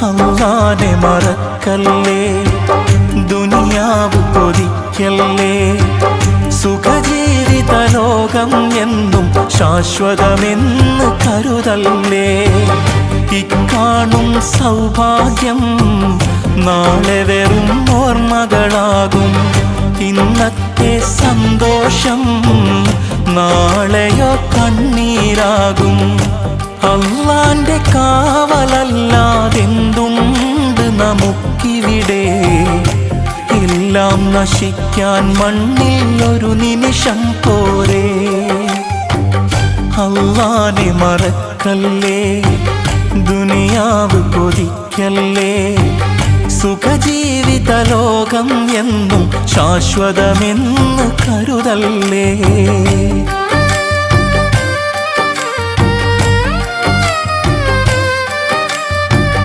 അല്ലാഹനെ മറക്കല്ലേ, ദുനിയാവ് കൊതിക്കല്ലേ. സുഖജീവിത ലോകം എന്നും ശാശ്വതമെന്ന് കരുതല്ലേ. ഇക്കാണും സൗഭാഗ്യം നാളെ വെറും ഓർമ്മകളാകും. ഇന്നത്തെ സന്തോഷം നാളെയോ കണ്ണീരാകും. അല്ലാന്റെ കാവലല്ലാതെന്തുണ്ട് നമുക്കിവിടെ? എല്ലാം നശിക്കാൻ മണ്ണിൽ ഒരു നിമിഷം പോരെ. അല്ലാഹനെ മറക്കല്ലേ, ദുനിയാവ് കൊതിക്കല്ലേ. സുഖജീവിത ലോകം എന്നും ശാശ്വതമെന്ന് കരുതല്ലേ.